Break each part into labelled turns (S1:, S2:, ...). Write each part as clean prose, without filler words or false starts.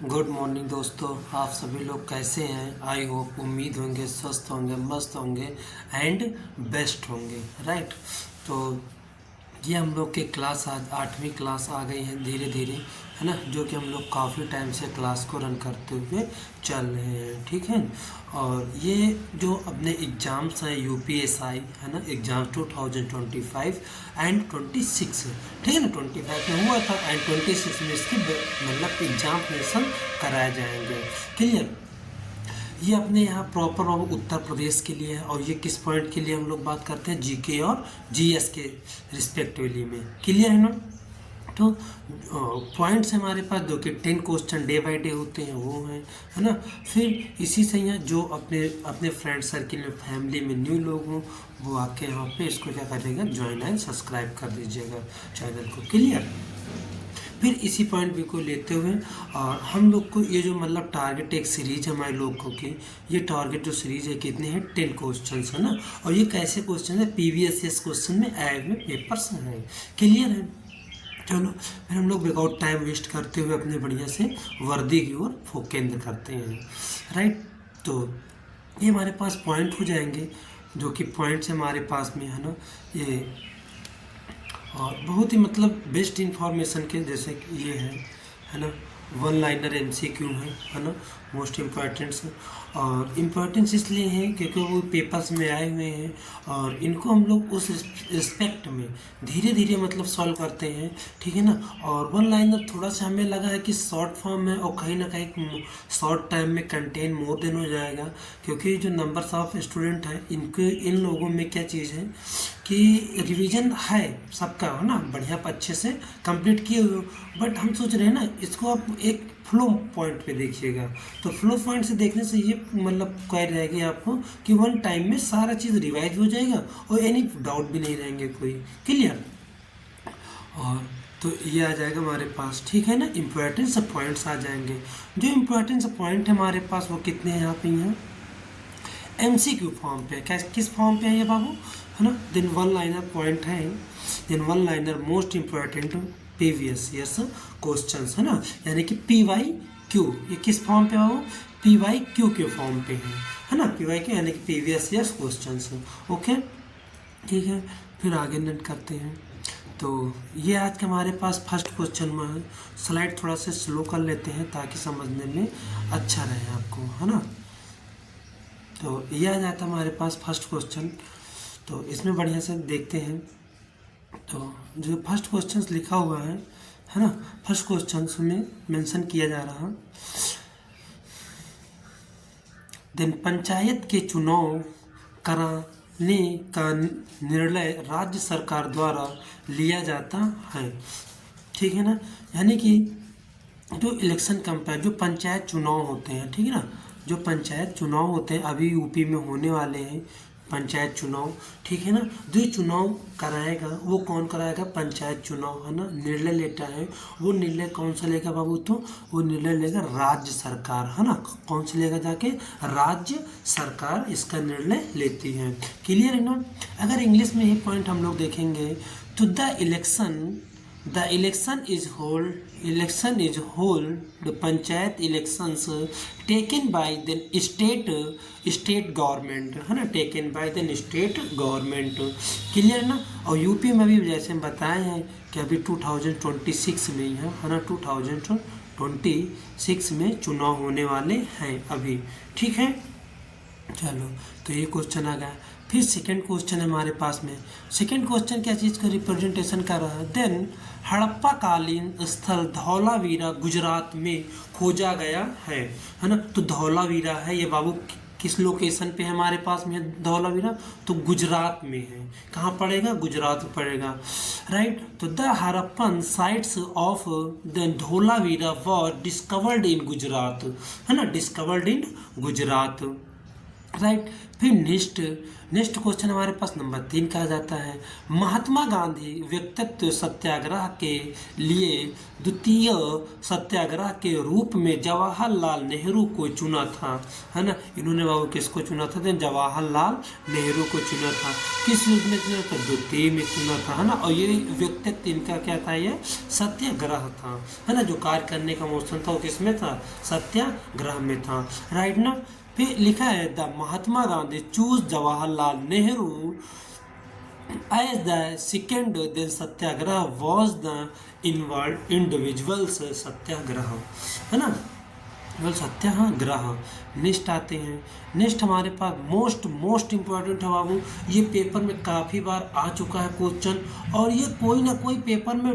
S1: Good morning दोस्तों, आप सभी लोग कैसे हैं? आई होप उम्मीद होंगे स्वस्थ होंगे, मस्त होंगे एंड बेस्ट होंगे, राइट। तो ये हम लोग की क्लास आज 8वीं क्लास आ गई है धीरे धीरे, है ना, जो कि हम लोग काफ़ी टाइम से क्लास को रन करते हुए चल रहे हैं, ठीक है। और ये जो अपने एग्ज़ाम्स हैं यूपीएसआई, है ना, एग्ज़ाम 2025 एंड 26 है, ठीक है ना। 25 में हुआ था एंड 26 में इसकी मतलब एग्जामिनेशन कराए जाएंगे, क्लियर। ये अपने यहाँ प्रॉपर उत्तर प्रदेश के लिए है और ये किस पॉइंट के लिए हम लोग बात करते हैं, जीके और जीएस के रिस्पेक्टिवली में, क्लियर है ना। तो पॉइंट्स हमारे पास जो कि 10 क्वेश्चन डे बाय डे होते हैं वो हैं, है ना। फिर इसी से यहाँ जो अपने अपने फ्रेंड सर्किल में, फैमिली में न्यू लोग हों, वो आके यहाँ पे इसको क्या करेगा, ज्वाइन एंड सब्सक्राइब कर दीजिएगा चैनल को, क्लियर। फिर इसी पॉइंट भी को लेते हुए और हम लोग को ये जो मतलब टारगेट एक सीरीज है हमारे लोगों की, ये टारगेट जो सीरीज है कितने हैं, 10 क्वेश्चन है ना। और ये कैसे क्वेश्चन है, पीवीएसएस क्वेश्चन में आए हुए पेपर्स हैं, क्लियर है। चलो फिर हम लोग विदाउट टाइम वेस्ट करते हुए अपने बढ़िया से वर्दी की ओर केंद्र करते हैं, राइट। तो ये हमारे पास पॉइंट हो जाएंगे, जो कि पॉइंट्स हमारे पास में, है ना। ये और बहुत ही मतलब बेस्ट इंफॉर्मेशन के जैसे कि ये है ना। वन लाइनर एमसीक्यू है ना, मोस्ट इम्पॉर्टेंट्स। और इम्पॉर्टेंस इसलिए है क्योंकि वो पेपर्स में आए हुए हैं और इनको हम लोग उस रिस्पेक्ट में धीरे धीरे मतलब सॉल्व करते हैं, ठीक है ना। और वन लाइनर थोड़ा सा हमें लगा है कि शॉर्ट फॉर्म है और कहीं ना कहीं शॉर्ट टाइम में कंटेन मोर देन हो जाएगा, क्योंकि जो नंबर्स ऑफ स्टूडेंट हैं इनके इन लोगों में क्या चीज़ है कि रिवीजन है सबका, है ना, बढ़िया अच्छे से कंप्लीट किए हुए। बट हम सोच रहे हैं ना इसको आप एक फ्लो पॉइंट पे देखिएगा, तो फ्लो पॉइंट से देखने से ये मतलब कह रहेगी आपको कि वन टाइम में सारा चीज़ रिवाइज हो जाएगा और एनी डाउट भी नहीं रहेंगे कोई, क्लियर। और तो ये आ जाएगा हमारे पास, ठीक है ना। इम्पोर्टेंस पॉइंट्स आ जाएंगे। जो इम्पोर्टेंस पॉइंट है हमारे पास वो कितने हैं यहाँ पे हैं, एमसीक्यू फॉर्म पे। क्या किस फॉर्म पे है ये बाबू, है ना। देन वन लाइनर पॉइंट है, then one liner most important previous years questions, है ना, यानी कि पीवाई क्यू। ये किस फॉर्म पे बाबू, पीवाई क्यू के फॉर्म पे है ना, पीवाई क्यू यानी कि प्रीवियस ईयर्स क्वेश्चंस, ओके, ठीक है। फिर आगे नोट करते हैं। तो ये आज के हमारे पास फर्स्ट क्वेश्चन में है। स्लाइड थोड़ा सा स्लो कर लेते हैं ताकि समझने में अच्छा रहे आपको, है ना। तो ये आ जाता है हमारे पास फर्स्ट क्वेश्चन। तो इसमें बढ़िया से देखते हैं। तो जो फर्स्ट क्वेश्चन लिखा हुआ है ना, फर्स्ट क्वेश्चन में मेंशन किया जा रहा, दिन पंचायत के चुनाव कराने का निर्णय राज्य सरकार द्वारा लिया जाता है, ठीक है ना। यानी कि जो इलेक्शन कंपेयर, जो पंचायत चुनाव होते हैं, ठीक है ना, जो पंचायत चुनाव होते हैं अभी यूपी में होने वाले हैं पंचायत चुनाव, ठीक है ना। जो चुनाव कराएगा वो कौन कराएगा, पंचायत चुनाव, है ना। निर्णय लेता है वो निर्णय कौन सा लेगा बाबू, तो वो निर्णय लेगा राज्य सरकार, है ना। कौन सा लेगा, जाके राज्य सरकार इसका निर्णय लेती है, क्लियर है ना। अगर इंग्लिश में ही पॉइंट हम लोग देखेंगे तो the election is hold the panchayat elections taken by the state government, है ना, taken by the state government, clear ना। और यूपी में भी जैसे हम बताए हैं कि अभी 2026 में ही है ना, 2026 में चुनाव होने वाले हैं अभी, ठीक है। चलो तो ये क्वेश्चन आ गया। फिर सेकंड क्वेश्चन है हमारे पास में। सेकंड क्वेश्चन क्या चीज़ का रिप्रेजेंटेशन कर रहा है, देन हड़प्पा कालीन स्थल धौलावीरा गुजरात में खोजा गया है ना। तो धौलावीरा है ये बाबू किस लोकेशन पे है हमारे पास में, धौलावीरा तो गुजरात में है। कहाँ पड़ेगा, गुजरात में पड़ेगा, राइट। तो the Harappan sites of the Dholavira were discovered in Gujarat, है ना, डिस्कवर्ड इन गुजरात। राइट। फिर नेक्स्ट क्वेश्चन हमारे पास नंबर 3 का आ जाता है, महात्मा गांधी व्यक्तित्व सत्याग्रह के लिए द्वितीय सत्याग्रह के रूप में जवाहरलाल नेहरू को चुना था, है ना। इन्होंने बाबू किसको चुना था? तो जवाहरलाल नेहरू को चुना था। किस रूप में चुना था? द्वितीय में चुना था, है ना। और ये व्यक्तित्व इनका क्या था? ये सत्याग्रह था, है ना। जो कार्य करने का मोशन था वो किसमें था? सत्याग्रह में था, राइट ना। फिर लिखा है the Mahatma Gandhi choose Jawaharlal Nehru as the second then satyagraha was the involve individuals satyagraha, है ना। सत्याग्रह। नेक्स्ट आते हैं, नेक्स्ट हमारे पास मोस्ट इम्पोर्टेंट है बाबू, ये पेपर में काफ़ी बार आ चुका है क्वेश्चन, और ये कोई ना कोई पेपर में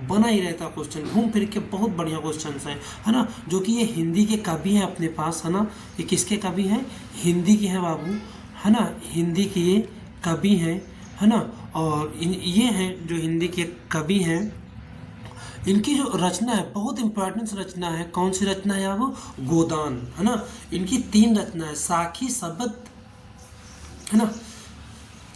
S1: बना ही रहता क्वेश्चन, घूम फिर के बहुत बढ़िया क्वेश्चन है ना। जो कि ये हिंदी के कवि हैं अपने पास, है ना। ये किसके कवि हैं? हिंदी के हैं बाबू, है ना। हिंदी के ये कवि हैं, है ना। और ये हैं जो हिंदी के कवि हैं, इनकी जो रचना है बहुत इंपॉर्टेंट रचना है। कौन सी रचना है वो? गोदान, है ना। इनकी 3 रचना है, साखी, शबद, है ना।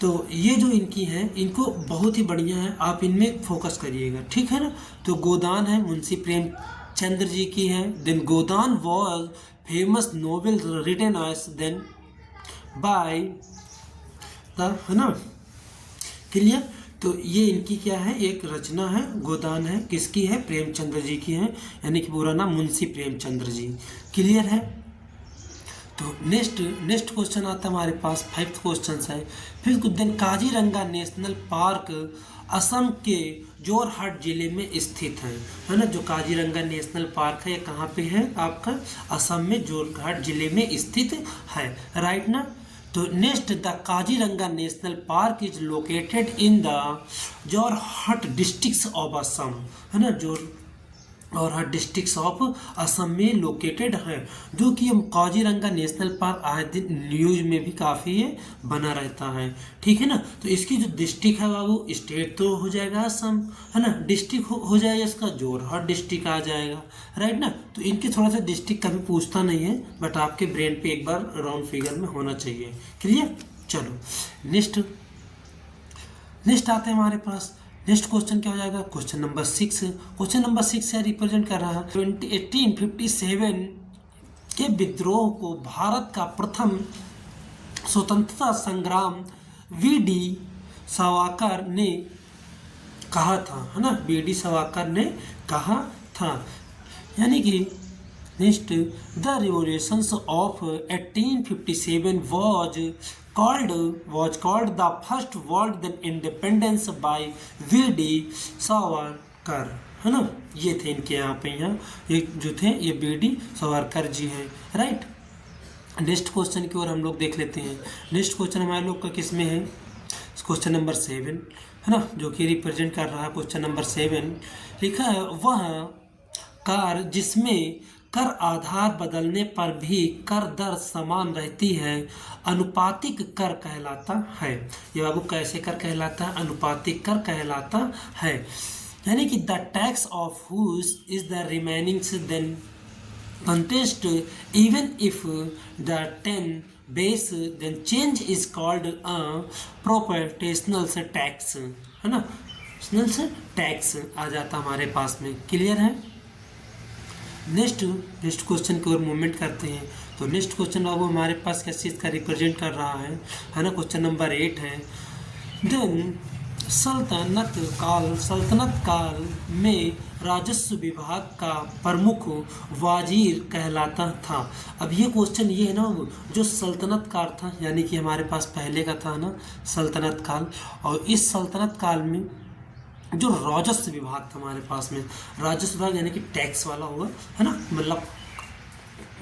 S1: तो ये जो इनकी हैं इनको बहुत ही बढ़िया है, आप इनमें फोकस करिएगा, ठीक है ना। तो गोदान है मुंशी प्रेमचंद्र जी की है। Then Godan was famous novel written as then by the, है ना, क्लियर। तो ये इनकी क्या है? एक रचना है, गोदान है, किसकी है? प्रेमचंद्र जी की है, यानी कि पूरा नाम मुंशी प्रेमचंद्र जी, क्लियर है। तो नेक्स्ट क्वेश्चन आता है हमारे पास, 5th क्वेश्चन है। फिर then Kaziranga national park Assam के जोरहाट जिले में स्थित है ना। जो काजीरंगा नेशनल पार्क है ये कहाँ पे है? आपका असम में जोरहाट जिले में स्थित है, राइट ना। तो next the Kaziranga national park is located in the Jorhat district of Assam, है ना। जोरहाट डिस्ट्रिक्ट ऑफ असम में लोकेटेड है। जो कि काजीरंगा नेशनल पार्क आए दिन न्यूज में भी काफ़ी ये बना रहता है, ठीक है ना। तो इसकी जो डिस्ट्रिक्ट है बाबू, स्टेट तो हो जाएगा असम, है ना। डिस्ट्रिक्ट हो जाएगा इसका जोरहाट डिस्ट्रिक्ट आ जाएगा, राइट ना। तो इनके थोड़ा सा डिस्ट्रिक्ट कभी पूछता नहीं है, बट आपके ब्रेन पे एक बार राउंड फिगर में होना चाहिए, क्लियर। चलो नेक्स्ट आते हैं हमारे पास। नेक्स्ट क्वेश्चन क्या हो जाएगा? Question number 6। क्वेश्चन नंबर 6 से रिप्रेजेंट कर रहा है 1857 के विद्रोह को भारत का प्रथम स्वतंत्रता संग्राम वी.डी. सावरकर ने कहा था, है ना। वी.डी. सावरकर ने कहा था, यानी कि next the revolutions of 1857 was called the first world independence by V.D. Savarkar, है ना। ये थे इनके यहाँ पे, ये जो थे ये V.D. सावरकर जी हैं, राइट। नेक्स्ट क्वेश्चन की ओर हम लोग देख लेते हैं। नेक्स्ट क्वेश्चन हमारे लोग का किस में है? क्वेश्चन नंबर 7, है ना, जो कि रिप्रेजेंट कर रहा है क्वेश्चन नंबर 7। लिखा है वह कार जिसमें कर आधार बदलने पर भी कर दर समान रहती है अनुपातिक कर कहलाता है। ये बाबू कैसे कर कहलाता है? अनुपातिक कर कहलाता है, यानी कि the tax of whose is the remaining then contest even if the 10 base then change is called a proportional tax, है ना। टैक्स आ जाता हमारे पास में, क्लियर है। नेक्स्ट क्वेश्चन की ओर मूवमेंट करते हैं। तो नेक्स्ट क्वेश्चन बाबू हमारे पास किस चीज़ का रिप्रेजेंट कर रहा है ना। क्वेश्चन नंबर 8 है। देन सल्तनत काल में राजस्व विभाग का प्रमुख वाजीर कहलाता था। अब ये क्वेश्चन ये है ना, जो सल्तनत काल था, यानी कि हमारे पास पहले का था ना सल्तनत काल, और इस सल्तनत काल में जो राजस्व विभाग था हमारे पास में, राजस्व विभाग यानी कि टैक्स वाला होगा, है ना, मतलब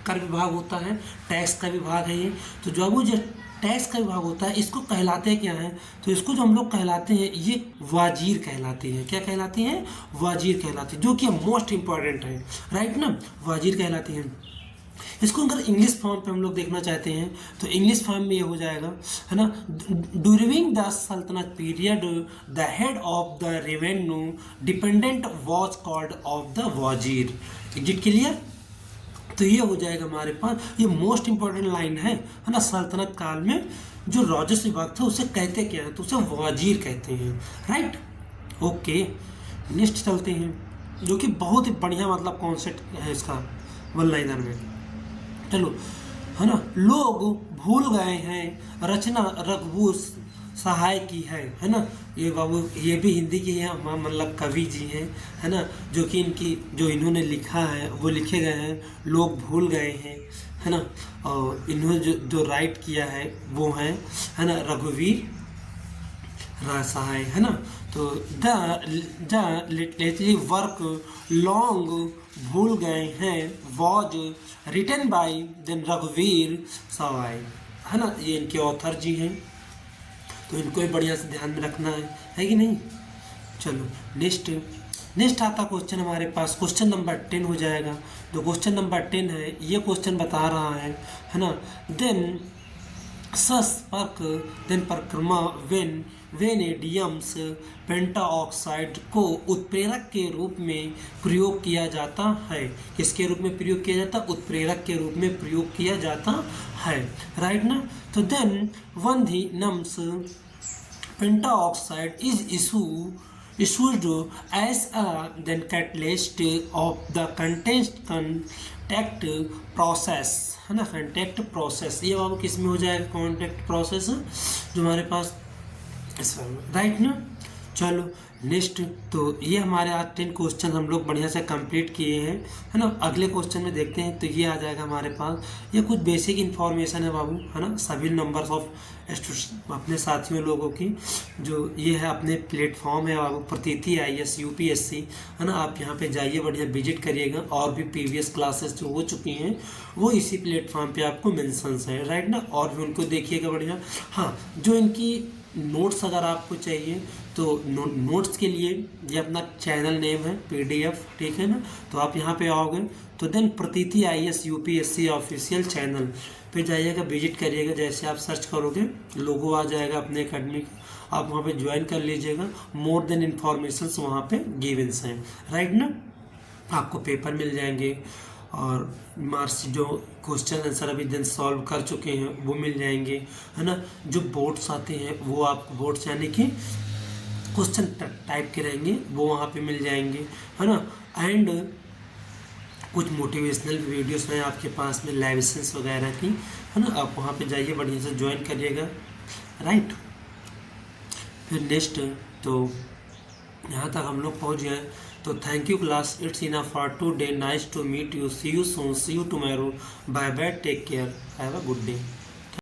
S1: कर विभाग होता है, टैक्स का विभाग है ये। तो जो टैक्स का विभाग होता है इसको कहलाते क्या है? तो इसको जो हम लोग कहलाते हैं ये वाजीर कहलाती है। क्या कहलाती है? वाजीर कहलाती है, जो कि मोस्ट इंपॉर्टेंट है, राइट ना। वाजीर कहलाती है। इसको अगर इंग्लिश फॉर्म पे हम लोग देखना चाहते हैं तो इंग्लिश फॉर्म में ये हो जाएगा, है ना। During the saltanat period the head of the revenue dependent was called of the wazir. Is it clear? तो ये हो जाएगा हमारे पास, ये मोस्ट इंपॉर्टेंट लाइन है ना। सल्तनत काल में जो राजस्व विभाग था उसे कहते क्या है, तो उसे वजीर कहते हैं, राइट। ओके, नेक्स्ट चलते हैं, जो कि बहुत ही बढ़िया मतलब कॉन्सेप्ट है इसका वन लाइनर में। चलो, है ना। लोग भूल गए हैं रचना रघुवीर सहाय की है ना। ये बाबू ये भी हिंदी की है, मतलब कवि जी हैं, है ना, जो कि इनकी जो इन्होंने लिखा है वो लिखे गए हैं, लोग भूल गए हैं, है ना। और इन्होंने जो राइट किया है वो है ना, रघुवीर सहाय, है ना। तो द लिटरेचरी वर्क लॉन्ग भूल गए हैं वॉज रिटन बाय देन रघुवीर सहाय, है ना। ये इनके ऑथर जी हैं, तो इनको भी बढ़िया से ध्यान में रखना है कि नहीं। चलो, नेक्स्ट आता क्वेश्चन हमारे पास, क्वेश्चन नंबर 10 हो जाएगा। तो क्वेश्चन नंबर 10 है, ये क्वेश्चन बता रहा है ना। देन परिक्रमा वेनेडियम्स पेंटाऑक्साइड को उत्प्रेरक के रूप में प्रयोग किया जाता है। किसके रूप में प्रयोग किया जाता है? उत्प्रेरक के रूप में प्रयोग किया जाता है, राइट ना। तो then vanadium pentoxide is issued as a then catalyst of the contact process, है ना, contact process। ये बाबू किस में हो जाएगा? contact process जो हमारे पास राइट ना। चलो नेक्स्ट, तो ये हमारे आज 10 क्वेश्चन हम लोग बढ़िया से कंप्लीट किए हैं, है ना। अगले क्वेश्चन में देखते हैं, तो ये आ जाएगा हमारे पास, ये कुछ बेसिक इन्फॉर्मेशन है बाबू, है ना, सभी नंबर्स ऑफ अपने साथियों लोगों की, जो ये है अपने प्लेटफॉर्म है बाबू, प्रतीति IAS UPSC, है ना। आप यहाँ पे जाइए, बढ़िया विजिट करिएगा, और भी प्रीवियस क्लासेस जो हो चुकी हैं वो इसी प्लेटफॉर्म पे आपको मेंशंस है, राइट ना, और भी उनको देखिएगा बढ़िया। हाँ, जो इनकी नोट्स अगर आपको चाहिए तो नोट्स के लिए ये अपना चैनल नेम है PDF, ठीक है ना। तो आप यहाँ पे आओगे तो देन प्रतीति IAS UPSC ऑफिशियल चैनल पे जाइएगा, विजिट करिएगा। जैसे आप सर्च करोगे लोगो आ जाएगा अपने एकेडमी का, आप वहाँ पे ज्वाइन कर लीजिएगा। मोर देन इन्फॉर्मेशंस वहाँ पे गिवन्स हैं, राइट ना। आपको पेपर मिल जाएंगे, और मार्क्स जो क्वेश्चन आंसर अभी दिन सॉल्व कर चुके हैं वो मिल जाएंगे, है ना। जो बोर्ड्स आते हैं वो आपको बोर्ड्स यानी कि क्वेश्चन टाइप के रहेंगे वो वहाँ पे मिल जाएंगे, है ना। एंड कुछ मोटिवेशनल वीडियोस हैं आपके पास में, लाइसेंस वगैरह की, है ना। आप वहाँ पे जाइए, बढ़िया से ज्वाइन करिएगा, राइट। फिर नेक्स्ट, तो यहाँ तक हम लोग पहुँच गए। तो thank you class, it's enough for today, nice to meet you, see you soon, see you tomorrow, bye bye, take care, have a good day.